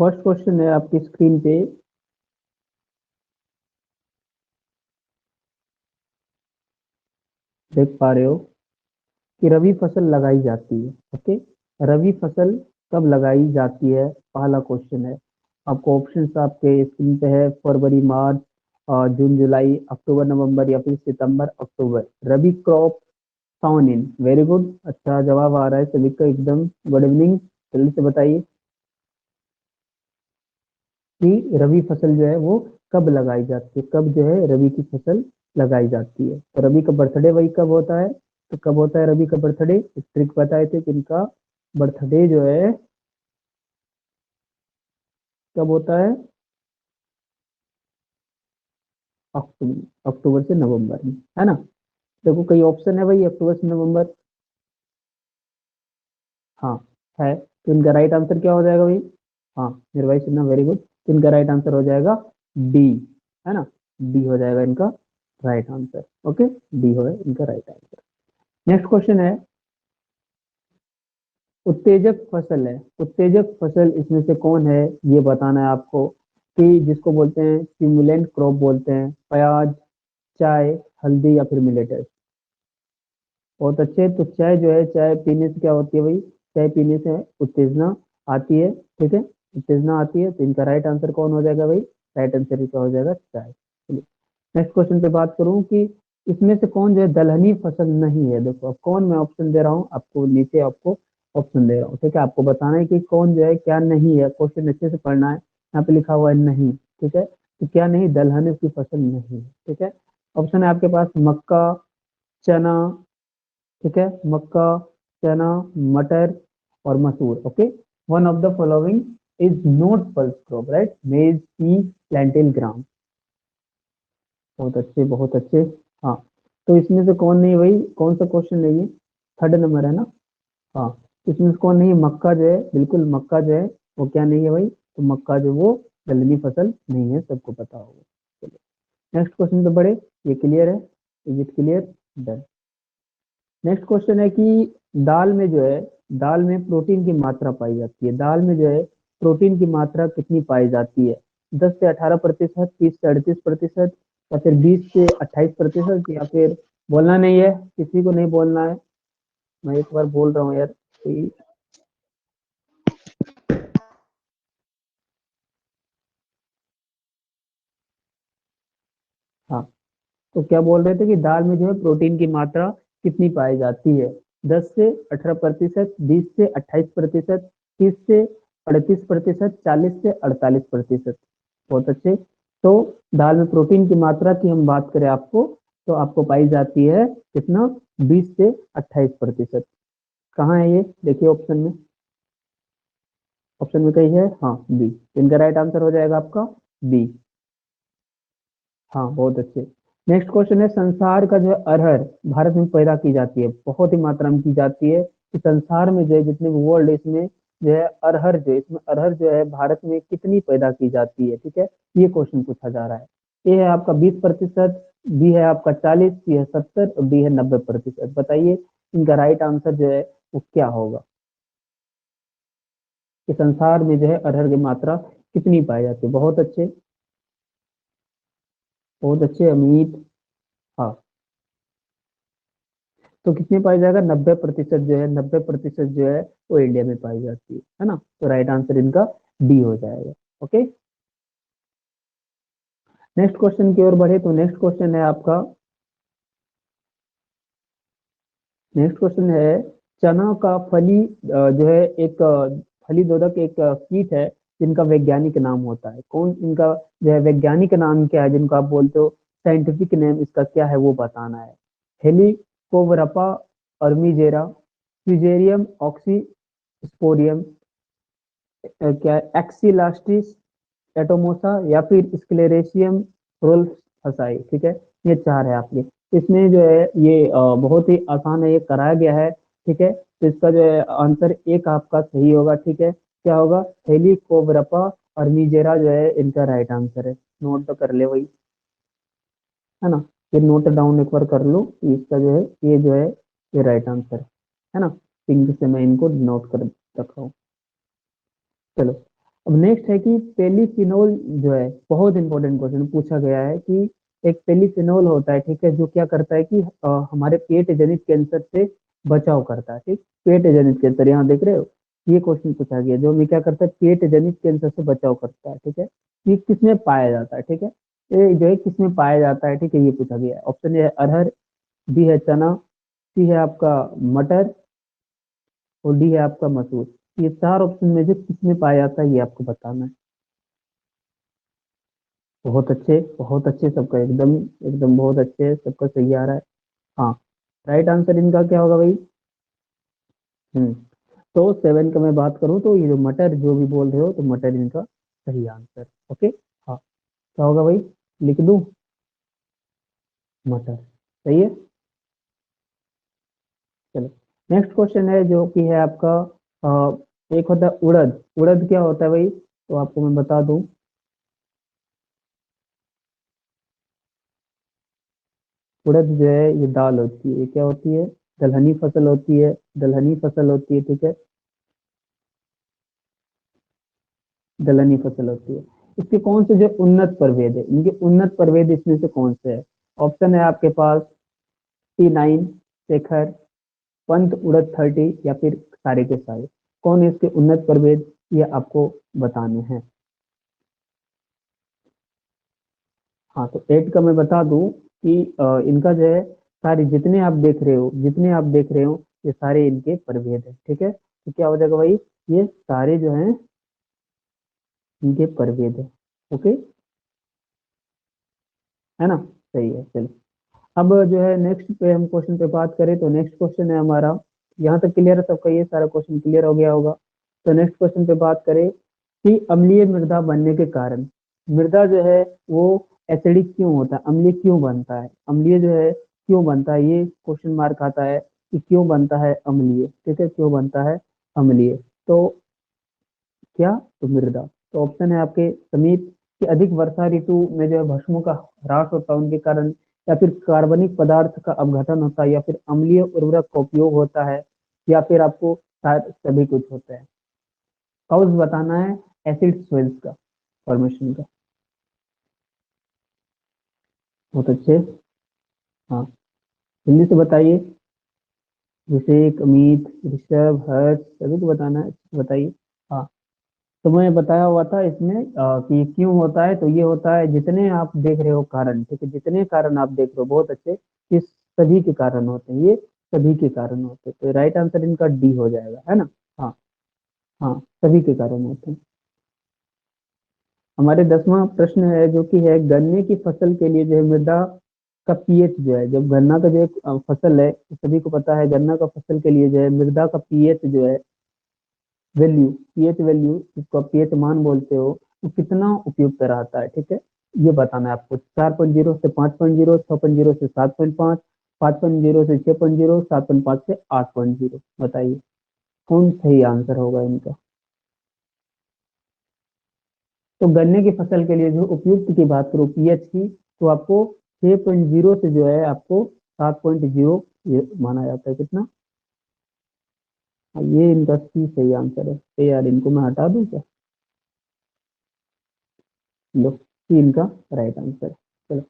First question है आपकी screen पे, देख पा रहे हो कि रबी फसल लगाई जाती है। ओके, रबी फसल कब लगाई जाती है, पहला क्वेश्चन है। आपको ऑप्शंस आपके स्क्रीन पे है, फरवरी, मार्च, जून, जुलाई, अक्टूबर, नवंबर या फिर सितंबर, अक्टूबर। रबी क्रॉप साउन इन। वेरी गुड, अच्छा जवाब आ रहा है सभी का एकदम। Good evening. जल्दी से बताइए कि रबी फसल जो है वो कब लगाई जाती है, कब जो है रबी की फसल लगाई जाती है। तो रबी का बर्थडे वही कब होता है, तो कब होता है रबी का बर्थडे, ट्रिक बताए थे कि इनका बर्थडे जो है कब होता है, अक्टूबर, अक्टूबर से नवंबर में, है ना। देखो कई ऑप्शन है भाई, अक्टूबर से नवंबर। हाँ है, तो इनका राइट आंसर क्या हो जाएगा भाई। हाँ मेरे भाई सुनना, वेरी गुड। तो इनका राइट आंसर हो जाएगा डी, है ना। डी हो जाएगा इनका राइट आंसर। ओके, डी हो इनका राइट आंसर। नेक्स्ट क्वेश्चन है, उत्तेजक फसल है। उत्तेजक फसल इसमें से कौन है, ये बताना है आपको। कि जिसको बोलते हैं स्टिमुलेंट क्रॉप बोलते हैं, प्याज, चाय, हल्दी या फिर मिलेटस। बहुत अच्छे। तो चाय जो है, चाय पीने से क्या होती है भाई, चाय पीने से उत्तेजना आती है, ठीक है, उत्तेजना आती है। तो इनका राइट आंसर कौन हो जाएगा भाई, राइट आंसर इसका हो जाएगा चाय। चलिए नेक्स्ट क्वेश्चन पे बात करूं कि इसमें से कौन जो है दलहनी फसल नहीं है। देखो अब कौन, मैं ऑप्शन दे रहा हूँ आपको, नीचे आपको ऑप्शन दे रहा हूँ, ठीक है। आपको बताना है कि कौन जो है क्या नहीं है, क्वेश्चन अच्छे से पढ़ना है। यहाँ पे लिखा हुआ है नहीं, ठीक है। तो क्या नहीं, दलहनी की फसल नहीं है, ठीक है। ऑप्शन है आपके पास मक्का, चना, ठीक है, मक्का, चना, मटर और मसूर। Okay, one of the following is not pulse crop, right, मेज, पी, लेंटिल, ग्राम। बहुत अच्छे, बहुत अच्छे। हाँ, तो इसमें से कौन नहीं भाई, कौन सा क्वेश्चन नहीं है, थर्ड नंबर है ना। हाँ, तो इसमें से कौन नहीं है, मक्का जो है, बिल्कुल मक्का जो है वो क्या नहीं है भाई, तो मक्का जो वो दलहनी फसल नहीं है, सबको पता होगा। चलिए नेक्स्ट क्वेश्चन पे बढ़े, ये क्लियर है, is it clear, done. Next question है कि दाल में जो है, दाल में प्रोटीन की मात्रा पाई जाती है, दाल में जो है प्रोटीन की मात्रा कितनी पाई जाती है, 10 से 18%, 30 से 38%, या फिर 20 से 28%, या फिर बोलना नहीं है, किसी को नहीं बोलना है, मैं एक बार बोल रहा हूँ यार कि- हाँ, तो क्या बोल रहे थे कि दाल में जो है प्रोटीन की मात्रा कितनी पाई जाती है, 10 से 18%, 20 से 28%, 30 से 38%, 40 से 48%। बहुत अच्छे। तो दाल में प्रोटीन की मात्रा की हम बात करें आपको, तो आपको पाई जाती है कितना, 20 से 28%। कहाँ है ये, देखिए ऑप्शन में, ऑप्शन में कही है, हाँ बी। इनका राइट आंसर हो जाएगा आपका बी। हाँ बहुत अच्छे। नेक्स्ट क्वेश्चन है, संसार का जो है अरहर भारत में पैदा की जाती है, बहुत ही मात्रा में की जाती है। कि संसार में जो है जितने भी वर्ल्ड है, इसमें जो है अरहर जो है, इसमें अरहर जो है भारत में कितनी पैदा की जाती है, ठीक है। ये क्वेश्चन पूछा जा रहा है। ए है आपका 20%, बी है आपका 40, सी है 70 और डी है 90%। बताइए इनका राइट आंसर जो है वो क्या होगा, कि संसार में जो है अरहर की मात्रा कितनी पाई जाती है। बहुत अच्छे, बहुत अच्छे अमित। हाँ, तो कितने पाई जाएगा, 90% जो है, 90% जो है वो इंडिया में पाई जाती है ना। तो राइट आंसर इनका डी हो जाएगा। ओके, नेक्स्ट क्वेश्चन की ओर बढ़े, तो नेक्स्ट क्वेश्चन है आपका, नेक्स्ट क्वेश्चन है, चना का फली जो है एक फली दोदक एक कीट है, जिनका वैज्ञानिक नाम होता है, कौन इनका जो है वैज्ञानिक नाम क्या है, जिनको आप बोलते हो साइंटिफिक नेम इसका क्या है, वो बताना है। हेलिकोवरपा अर्मीजेरा, फ्यूजेरियम ऑक्सीस्पोरियम, क्या एक्सिलास्टिस एटोमोसा, या फिर स्क्लेरेशियम रोल्फसाई, ठीक है। ये चार है आपके, इसमें जो है ये बहुत ही आसान है, ये कराया गया है, ठीक है। तो इसका जो है आंसर एक आपका सही होगा, ठीक है। क्या होगा, हेलिकोवरपा अर्मीजेरा जो है इनका राइट आंसर है। नोट तो कर ले वही, है ना, ये नोट डाउन एक बार कर लो कि इसका जो है, ये जो है ये राइट आंसर है ना। पिंक से मैं इनको नोट कर रखा हूँ। चलो, अब नेक्स्ट है कि पेलीफिनोल जो है, बहुत इंपॉर्टेंट क्वेश्चन पूछा गया है कि एक पेलीफिनोल होता है, ठीक है, जो क्या करता है कि हमारे पेट जनित कैंसर से बचाव करता है। ठीक, पेट जनित कैंसर, यहाँ देख रहे हो, ये क्वेश्चन पूछा गया जो हमें क्या करता है, पेट जनित कैंसर से बचाव करता है। ठीक है, ये किसमें पाया जाता है, ठीक है, ये जो है किसमें पाया जाता है, ठीक है, ये पूछा गया है। ऑप्शन ए है अरहर, बी है चना, सी है आपका मटर, और डी है आपका मसूर। ये चार ऑप्शन में से किसमें पाया जाता है, ये आपको बताना है। बहुत अच्छे सबका, एकदम एकदम बहुत अच्छे, सबका सही आ रहा है। हाँ, राइट आंसर इनका क्या होगा भाई? हम्म तो सेवन का मैं बात करूँ तो ये जो मटर जो भी बोल रहे हो, तो मटर इनका सही आंसर। ओके। हाँ, क्या होगा भाई? लिख दूं? मटर सही है। चलो, नेक्स्ट क्वेश्चन है जो कि है आपका एक होता है उड़द। उड़द क्या होता है भाई? तो आपको मैं बता दूं, उड़द जो है ये दाल होती है, क्या होती है? दलहनी फसल होती है, दलहनी फसल होती है, ठीक है, दलहनी फसल होती है। इसके कौन से जो उन्नत प्रभेद है, इनके उन्नत प्रभेद इसमें से कौन से है? ऑप्शन है आपके पास T9, शेखर, पंत उड़द 30, या फिर सारे के सारे। कौन है इसके उन्नत प्रभेद, ये आपको बताने हैं। हाँ, तो एट का मैं बता दूं कि इनका जो है, सारे जितने आप देख रहे हो, जितने आप देख रहे हो, ये सारे इनके प्रभेद है। ठीक है, तो क्या हो जाएगा भाई? ये सारे जो हैं इनके प्रभेद है। ओके, है ना? सही है। चलो, अब जो है नेक्स्ट पे हम क्वेश्चन पे बात करें, तो नेक्स्ट क्वेश्चन है हमारा, यहाँ तक क्लियर है सबका? ये सारा क्वेश्चन क्लियर हो गया होगा। तो नेक्स्ट क्वेश्चन पे बात करें कि अम्लीय मृदा बनने के कारण, मृदा जो है वो एसिडिक क्यों होता है, अम्लीय क्यों बनता है, अम्लीय जो है क्यों बनता है, ये क्वेश्चन मार्क आता है कि क्यों बनता है अम्लीय। ठीक है, क्यों बनता है अम्लीय? तो क्या? तो मृदा। तो ऑप्शन है आपके समीप कि अधिक वर्षा ऋतु में जो है भस्मों का ह्रास होता है उनके कारण, या फिर कार्बनिक पदार्थ का अपघटन होता है, या फिर अम्लीय उर्वरक का उपयोग होता है, या फिर आपको शायद सभी कुछ होता है। कॉज बताना है एसिड सोइल्स का फॉर्मेशन का। बहुत अच्छे। हाँ, जल्दी से बताइए। अभिषेक, अमित, ऋषभ, हर्ष, सभी को बताना है, बताइए। हाँ, तो मैं बताया हुआ था इसमें कि क्यों होता है, तो ये होता है जितने आप देख रहे हो कारण, ठीक है, जितने कारण आप देख रहे हो बहुत अच्छे, इस सभी के कारण होते हैं, ये सभी के कारण होते हैं। तो राइट आंसर इनका डी हो जाएगा, है ना? हाँ, हाँ, सभी के कारण होते हैं। हमारे 10वां प्रश्न है जो कि है गन्ने की फसल के लिए जो है मृदा का पीएच जो है, जब गन्ना का जो एक फसल है, तो सभी को पता है गन्ना का फसल के लिए जो है मृदा का पीएच जो है, वैल्यू, पीएच वैल्यू जिसको आप पीएच मान बोलते हो, वो कितना उपयुक्त रहता है। ठीक है, ये बताना है आपको। 4.0 से 5.0, 6.0 से 7.5, 5.0 से 6.0, 7.5 से 8.0। बताइए कौन सही आंसर होगा इनका? तो गन्ने की फसल के लिए जो उपयुक्त की बात करो पीएच की, तो आपको 6.0 से जो है आपको 7.0 ये माना जाता है। कितना? हाँ, ये इनका सी सही आंसर है। तो यार इनको मैं हटा दूं क्या? लो, सी इनका राइट आंसर है। चलो,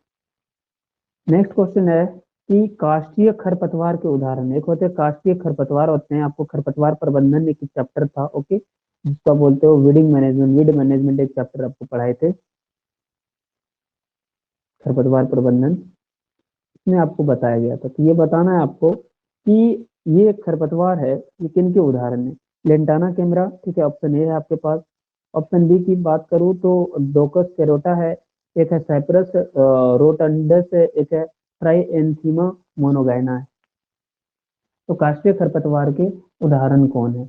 नेक्स्ट क्वेश्चन है कि काष्ठीय खरपतवार के उदाहरण। एक होते हैं काष्ठीय खरपतवार, होते हैं आपको खरपतवार प्रबंधन एक चैप्टर था, ओके, जिसको आप बोलते हो वीडिंग मैनेजमेंट, वीड मैनेजमेंट एक चैप्टर आपको पढ़ाए थे, खरपतवार प्रबंधन, इसमें आपको बताया गया था। तो ये बताना है आपको कि ये एक खरपतवार है, ये किन के उदाहरण है? लेंटाना कैमरा, ठीक है, ऑप्शन ए है आपके पास। ऑप्शन बी की बात करूँ तो डोकस कैरोटा है, एक है साइप्रस रोटंडस है, एक है ट्राइएंथीमा मोनोगाइना है। तो काष्ठीय खरपतवार के उदाहरण कौन है?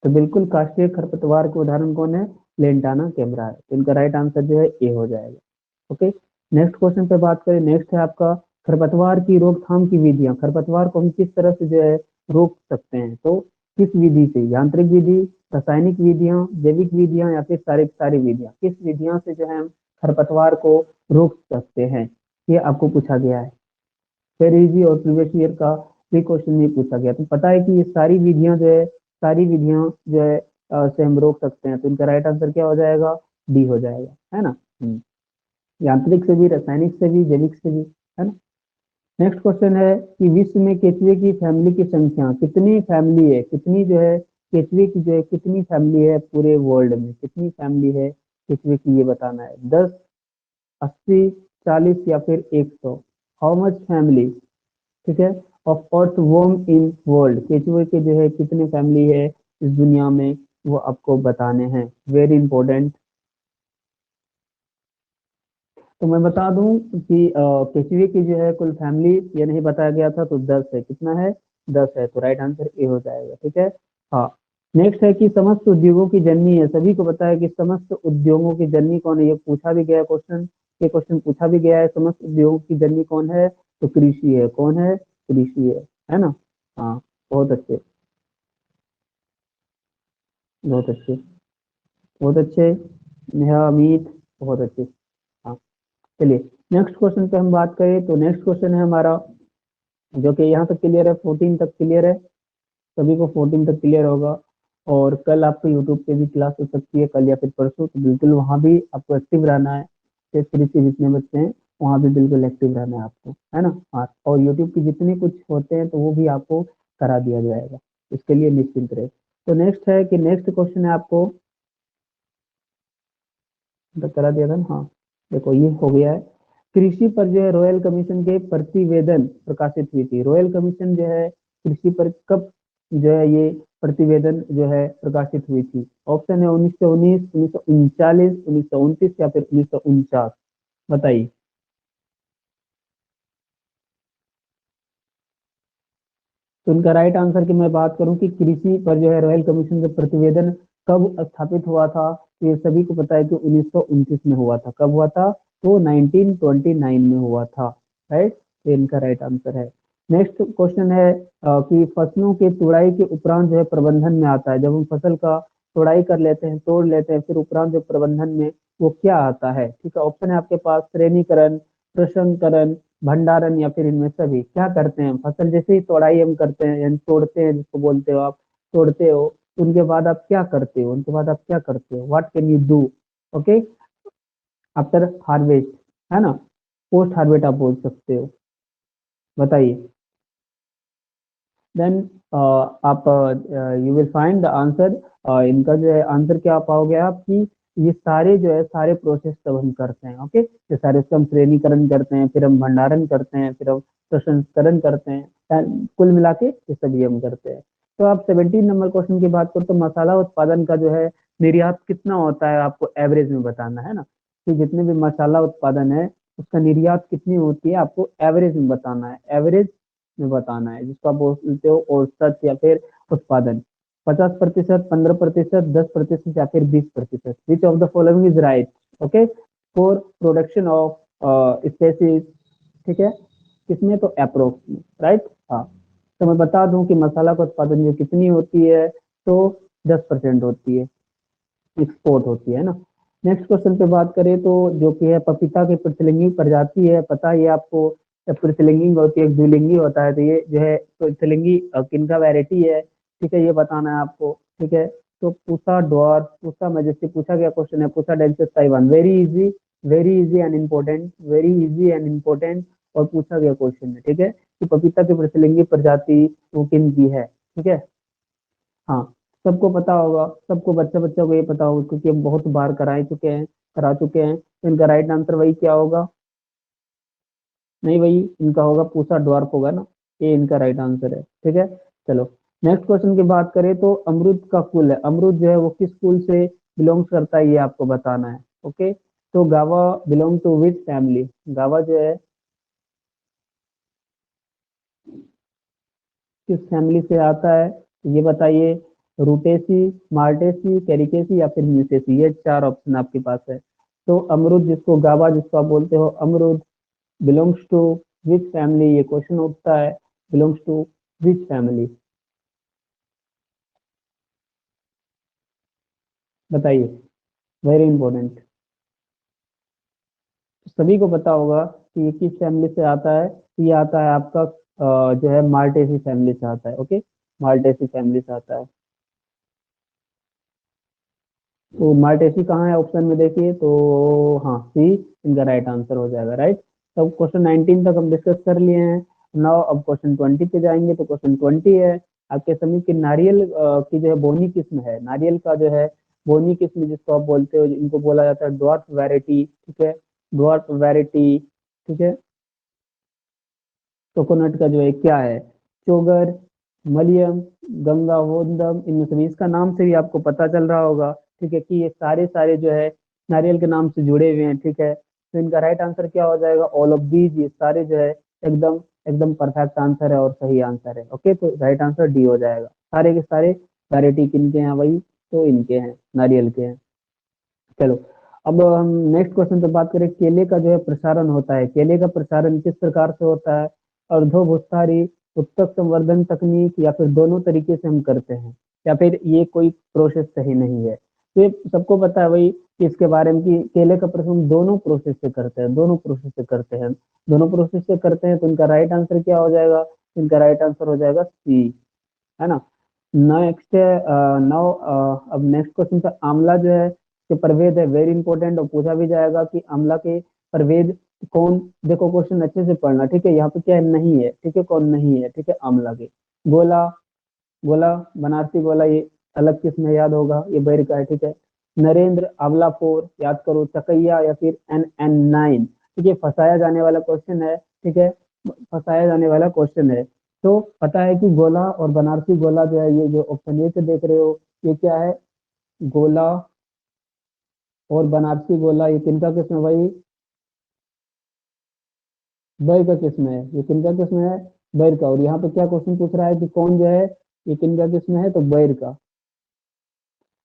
तो बिल्कुल काष्ठीय खरपतवार के उदाहरण कौन है? लेंटाना कैमरा है। तो इनका राइट आंसर जो है ए हो जाएगा। ओके, नेक्स्ट क्वेश्चन पे बात करें। नेक्स्ट है आपका खरपतवार की रोकथाम की विधियां। खरपतवार को हम किस तरह से जो है रोक सकते हैं? तो किस विधि से? यांत्रिक विधि, रासायनिक विधियां, जैविक विधियां, या फिर सारी सारी विधियां, किस विधियां से जो है हम खरपतवार को रोक सकते हैं? ये आपको पूछा गया है। वेरी इजी, और प्रीवियस ईयर का भी क्वेश्चन में पूछा गया। तो पता है कि ये सारी विधियां जो है, सारी विधियां जो है से हम रोक सकते हैं, तो इनका राइट आंसर क्या हो जाएगा, डी हो जाएगा, है ना। यांत्रिक से भी, रासायनिक से भी, जैविक से भी, है ना। नेक्स्ट क्वेश्चन है कि विश्व में केचुए की फैमिली की संख्या कितनी, फैमिली है कितनी जो है, केचुए की जो है कितनी फैमिली है पूरे वर्ल्ड में, कितनी फैमिली है केचुए की, ये बताना है। 10, 80, 40 या फिर 100। हाउ मच फैमिली, ठीक है, of earth worm in world, केचुए के जो है कितने फैमिली है इस दुनिया में, वो आपको बताने हैं, वेरी इंपॉर्टेंट। तो मैं बता दूं कि केचुए की जो है कुल फैमिली ये नहीं बताया गया था, तो 10 है, कितना है, 10 है, तो राइट आंसर ए हो जाएगा, ठीक है। हाँ, नेक्स्ट है कि समस्त उद्योगों की जननी है, सभी को पता है कि समस्त उद्योगों की जननी कौन है, ये पूछा भी गया क्वेश्चन, ये क्वेश्चन पूछा भी गया है, समस्त उद्योगों की जननी कौन है, तो कृषि है, कौन है, कृषि है ना। हाँ, बहुत अच्छे, बहुत अच्छे, बहुत अच्छे, नेहा, अमित, बहुत अच्छे। हाँ, चलिए नेक्स्ट क्वेश्चन पे हम बात करें, तो नेक्स्ट क्वेश्चन है हमारा, जो कि यहाँ तक क्लियर है, 14 तक क्लियर है, सभी को 14 तक क्लियर होगा। और कल आपको यूट्यूब पे भी क्लास हो सकती है, कल या फिर परसों, तो बिल्कुल वहाँ भी आपको एक्टिव रहना है, टेस्ट सीरीज के जितने बच्चे हैं वहाँ भी बिल्कुल एक्टिव रहना है आपको, है ना। हाँ, और यूट्यूब की जितने कुछ होते हैं तो वो भी आपको करा दिया जाएगा, इसके लिए निश्चिंत रहे। तो नेक्स्ट है कि नेक्स्ट क्वेश्चन है आपको, तो करा दिया था ना, हाँ, देखो ये हो गया है। कृषि पर जो है रॉयल कमीशन के प्रतिवेदन प्रकाशित हुई थी, रॉयल कमीशन जो है कृषि पर कब जो है ये प्रतिवेदन जो है प्रकाशित हुई थी। ऑप्शन है 1919, 1939, 1929 या फिर 1949, बताइए। तो उनका राइट आंसर की मैं बात करूं कि कृषि पर जो है रॉयल कमीशन का प्रतिवेदन कब स्थापित हुआ था, तो ये सभी को पता है कि 1929 में हुआ था, कब हुआ था, तो 1929 में हुआ था, राइट, तो इनका राइट आंसर है। नेक्स्ट क्वेश्चन है कि फसलों के तुड़ाई के उपरांत जो है प्रबंधन में आता है, जब हम फसल का तुड़ाई कर लेते हैं, तोड़ लेते हैं, फिर उपरांत जो प्रबंधन में वो क्या आता है, ठीक है। ऑप्शन है आपके पास, श्रेणीकरण, प्रसंस्करण, भंडारण या फिर इनमें सभी। क्या करते हैं फसल जैसे ही तोड़ाई हम करते हैं, यानी तोड़ते हैं जिसको बोलते हो आप, तोड़ते हो, तो उनके बाद आप क्या करते हो, उनके बाद आप क्या करते हो, what can you do, okay, after harvest, है ना, पोस्ट हार्वेस्ट आप बोल सकते हो, बताइए। देन आप you will find the answer, इनका जो है आंसर क्या पाओगे आप, कि ये सारे जो है सारे प्रोसेस तब हम करते हैं, ओके, ये सारे से हम श्रेणीकरण करते हैं, फिर हम भंडारण करते हैं, फिर हम प्रसंस्करण करते हैं, कुल मिला के ये सभी हम करते हैं। तो आप 17 नंबर क्वेश्चन की बात करो, तो मसाला उत्पादन का जो है निर्यात कितना होता है आपको एवरेज में बताना है ना, कि जितने भी मसाला उत्पादन है उसका निर्यात कितनी होती है आपको एवरेज में बताना है, एवरेज में बताना है, जिसको आप बोलते हो औसत या फिर उत्पादन। 50%, 15%, 10% या फिर 20%, which of the following is right, okay, for production of species, ठीक है, किसमें, तो अप्रोक्स में, राइट। हाँ, तो मैं बता दूं कि मसाला का उत्पादन जो कितनी होती है, तो 10% होती है, एक्सपोर्ट होती है ना। नेक्स्ट क्वेश्चन पे बात करें, तो जो कि है पपीता की प्रतिलिंगी प्रजाति है, पता है ये आपको, जब प्रतिलिंगी होती है एक द्विलिंगी होता है, तो ये जो है प्रतिलिंगी किनका वैरायटी है, ठीक है, ये बताना है आपको, ठीक है। तो पूसा डॉर्फ, पूसा मैजेस्टिक पूछा गया क्वेश्चन है, पूसा डेंसिस ताइवान, very easy, very easy and important, very easy and important, और पूछा गया क्वेश्चन है, ठीक है, कि पपीता की प्रतिलिंगी प्रजाति वो किन की है, ठीक है। हाँ, सबको पता होगा, सबको बच्चा बच्चा को ये पता होगा, क्योंकि हम बहुत बार करा चुके हैं, तो इनका राइट आंसर वही क्या होगा, नहीं वही इनका होगा, पूसा ड्वार्फ होगा ना, ये इनका राइट आंसर है, ठीक है। चलो नेक्स्ट क्वेश्चन की बात करें, तो अमरूद का कुल है, अमरूद जो है वो किस कुल से बिलोंग्स करता है, ये आपको बताना है, ओके। तो गावा बिलोंग टू विच फैमिली, गावा जो है किस फैमिली से आता है, ये बताइए। रूटेसी, मार्टेसी, कैरिकेसी या फिर म्यूटेसी, ये चार ऑप्शन आपके पास है। तो अमरूद जिसको गावा जिसको आप बोलते हो, अमरूद बिलोंग्स टू विच फैमिली, ये क्वेश्चन उठता है, बिलोंग्स टू विच फैमिली, बताइए, वेरी इंपॉर्टेंट, सभी को पता होगा कि ये किस फैमिली से आता है, ये आता है आपका जो है मार्टेसी फैमिली से आता है, ओके, मार्टेसी फैमिली से आता है। तो मार्टेसी कहाँ है ऑप्शन में देखिए, तो हाँ सी इनका राइट आंसर हो जाएगा, राइट। तो क्वेश्चन 19 तक हम डिस्कस कर लिए हैं। नाउ अब क्वेश्चन 20 पे जाएंगे। तो क्वेश्चन 20 है आपके समय की नारियल की जो है बोनी किस्म है, नारियल का जो है बोनी किस्म जिसको आप बोलते हो, इनको बोला जाता है ड्वार्फ वैरायटी, ठीक है, ड्वार्फ वैरायटी, ठीक है। कोकोनट का जो है क्या है, चोगर, मलियम, गंगा वोंदम, इनमें से भी इसका नाम से भी आपको पता चल रहा होगा, ठीक है, कि ये सारे सारे जो है नारियल के नाम से जुड़े हुए हैं, ठीक है। तो इनका राइट आंसर क्या हो जाएगा, ऑल ऑफ दीज, ये सारे जो है एकदम एकदम परफेक्ट आंसर है और सही आंसर है। ओके, तो राइट आंसर डी हो जाएगा। सारे के सारे वैरायटी किनके हैं वही, तो इनके हैं, नारियल के हैं। चलो, अब हम नेक्स्ट क्वेश्चन पे बात करें। केले का जो है प्रसारण होता है, केले का प्रसारण किस प्रकार से होता है, अर्धोभूस्थारी, उत्तक संवर्धन तकनीक, या फिर दोनों तरीके से हम करते हैं, या फिर ये कोई प्रोसेस सही नहीं है। तो ये सबको पता है वही कि इसके बारे में कि केले का प्रसारण दोनों प्रोसेस से करते हैं, दोनों प्रोसेस से करते हैं, दोनों प्रोसेस से करते हैं। तो इनका राइट आंसर क्या हो जाएगा, इनका राइट आंसर हो जाएगा सी, है ना। नेक्स्ट नाउ अब नेक्स्ट क्वेश्चन पे आंवला जो है के प्रभेद है, वेरी इंपॉर्टेंट, और पूछा भी जाएगा कि आंवला के प्रभेद कौन। देखो क्वेश्चन अच्छे से पढ़ना, ठीक है। यहाँ पे क्या है, नहीं है, ठीक है, कौन नहीं है, ठीक है, आंवला के गोला, गोला, बनारसी गोला, ये अलग किस्म है, याद होगा, ये बैर का है, ठीक है। नरेंद्र, आंवला फोर, याद करो, चकैया या फिर NN9, ठीक है, फंसाया जाने वाला क्वेश्चन है, ठीक है, फंसाया जाने वाला क्वेश्चन है। तो पता है कि गोला और बनारसी गोला जो है, ये जो ऑप्शन ए से देख रहे हो, ये क्या है, गोला और बनारसी गोला, ये किनका किस्म है भाई, बैर का किस्म है, ये किनका किस्म है, बैर का। और यहाँ पे क्या क्वेश्चन पूछ रहा है कि कौन जो है, ये किनका किस्म है, तो बैर का।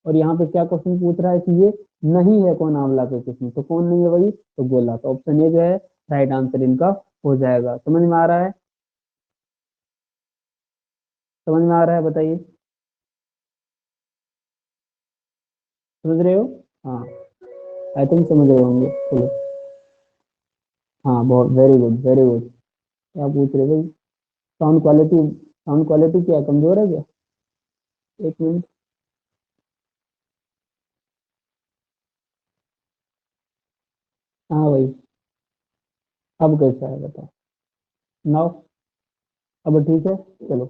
और यहाँ पे क्या क्वेश्चन पूछ रहा है कि ये नहीं है कौन आंवला के किस्म, तो कौन नहीं है भाई, तो गोला। तो ऑप्शन ए जो है राइट आंसर इनका हो जाएगा। समझ में आ रहा है, समझ में आ रहा है, बताइए, समझ रहे हो, हाँ, आई थिंक समझ रहे होंगे। चलो, हाँ, बहुत वेरी गुड, वेरी गुड। क्या पूछ रहे भाई, साउंड क्वालिटी, साउंड क्वालिटी क्या कमजोर है क्या, एक मिनट, हाँ भाई, अब कैसा है बताओ, नाउ, अब ठीक है। चलो,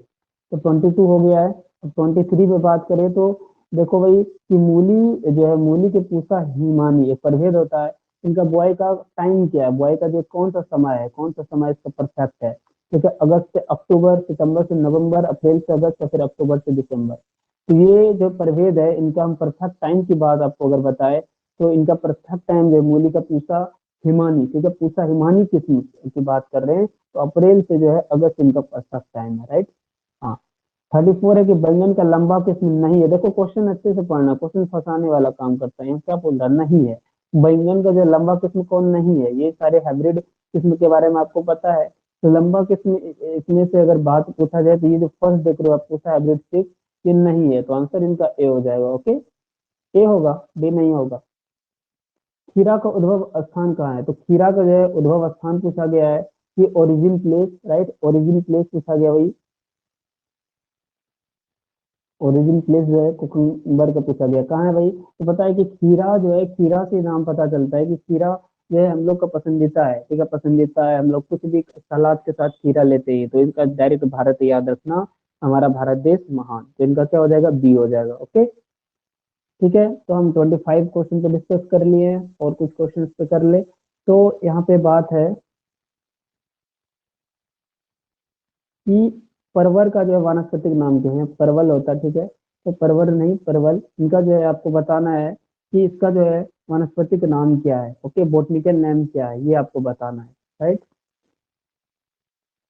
तो 22 हो गया है। अब 23 पे बात करें तो देखो भाई कि मूली जो है, मूली के पूसा हिमानी एक प्रभेद होता है, इनका बुआई का टाइम क्या है, बुआई का जो कौन सा समय है, कौन सा समय इसका परफेक्ट है, जैसे अगस्त से अक्टूबर, सितंबर से नवंबर, अप्रैल से अगस्त, या फिर अक्टूबर से दिसंबर। तो ये जो प्रभेद है इनका, हम परफेक्ट टाइम की बात आपको अगर बताए, तो इनका परफेक्ट टाइम जो है मूली का पूसा हिमानी, ठीक है, पूसा हिमानी किस्म की बात कर रहे हैं, तो अप्रैल से जो है अगस्त इनका परफेक्ट टाइम है, राइट। हाँ, 34 है कि बैंगन का लंबा किस्म नहीं है। देखो क्वेश्चन अच्छे से पढ़ना, क्वेश्चन फंसाने वाला काम करता है, यहाँ क्या बोल रहा है, नहीं है। बैंगन का जो लंबा किस्म कौन नहीं है, ये सारे हाइब्रिड किस्म के बारे में आपको पता है। तो लंबा किस्म इसमें से अगर बात पूछा जाए, तो ये जो फर्स्ट देख रहे हो आप पूछा हाइब्रिड सिक्स, ये नहीं है, तो आंसर इनका ए हो जाएगा। ओके, ए होगा, डी नहीं होगा। खीरा का उद्भव स्थान कहाँ है, तो खीरा का जो है उद्भव स्थान पूछा गया है, ये origin place, right, origin place पूछा गया भाई, ओरिजिन प्लेस जो है कुकुम्बर का पूछा गया, कहाँ है भाई, तो पता है कि खीरा जो है, खीरा से नाम पता चलता है कि खीरा जो है हम लोग का पसंदीदा है, ठीक है, पसंदीदा है, हम लोग कुछ भी सलाद के साथ खीरा लेते हैं, तो इनका डायरेक्ट भारत याद रखना, हमारा भारत देश महान, तो इनका क्या हो जाएगा, बी हो जाएगा। ओके, ठीक है। तो हम 25 क्वेश्चन पे डिस्कस कर लिए हैं, और कुछ क्वेश्चन पे कर ले। तो यहाँ पे बात है कि परवर का जो है वानस्पतिक नाम क्या है, परवल होता है, ठीक है, तो परवर नहीं, परवल, इनका जो है आपको बताना है कि इसका जो है वानस्पतिक नाम क्या है। ओके, बोटनिकल नेम क्या है, ये आपको बताना है, राइट,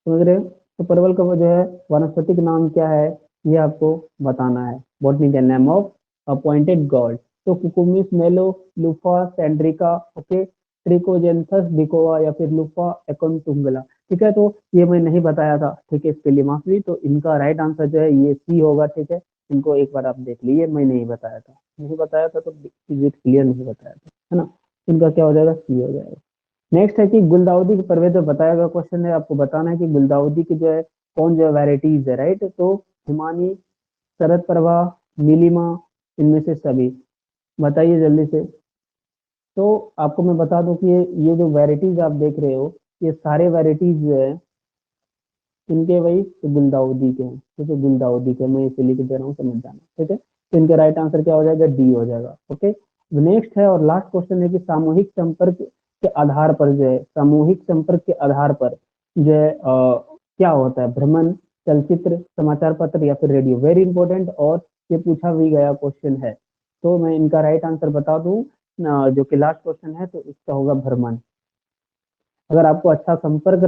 समझ रहे हो। तो परवल का वो जो है वानस्पतिक नाम क्या है, ये आपको बताना है, botanical name of appointed God. तो कुकुमिस मेलो, लुफा सेंड्रिका, ओके, ट्रिकोजेंथस डिकोवा, या फिर लुफा एकोनटुंगला, ठीक है। तो ये मैं नहीं बताया था, ठीक है, इसके लिए माफी। तो इनका राइट आंसर जो है ये सी होगा, ठीक है। इनको एक बार आप देख लीजिए, मैं नहीं बताया था, नहीं बताया था तो क्लियर नहीं बताया था, है ना। इनका क्या हो जाएगा, सी हो जाएगा। नेक्स्ट है कि गुलदाउदी के प्रभेद में बताया गया क्वेश्चन है, आपको बताना है कि गुलदाउदी की जो है कौन जो है वैरायटीज है, राइट। तो हिमानी, शरद प्रभा, नीलिमा, इनमें से सभी। बताइए जल्दी से। तो आपको मैं बता दूं कि ये जो वैरायटीज आप देख रहे हो, ये सारे वैरायटीज जो है इनके वही गुलदाउदी के हैं, ठीक है, गुलदाउदी के, मैं इसे लिख दे रहा हूँ, समझ जाना, ठीक है। तो इनका राइट आंसर क्या हो जाएगा, डी हो जाएगा। ओके, नेक्स्ट है और लास्ट क्वेश्चन है कि सामूहिक संपर्क के आधार पर जो है, सामूहिक संपर्क के आधार पर जो है क्या होता है, भ्रमण, चलचित्र, समाचार पत्र या फिर रेडियो। वेरी इंपॉर्टेंट, और ये पूछा भी गया क्वेश्चन है। तो मैं इनका राइट आंसर बता दूं, जो कि लास्ट क्वेश्चन है, तो इसका होगा भ्रमण। अगर आपको अच्छा संपर्क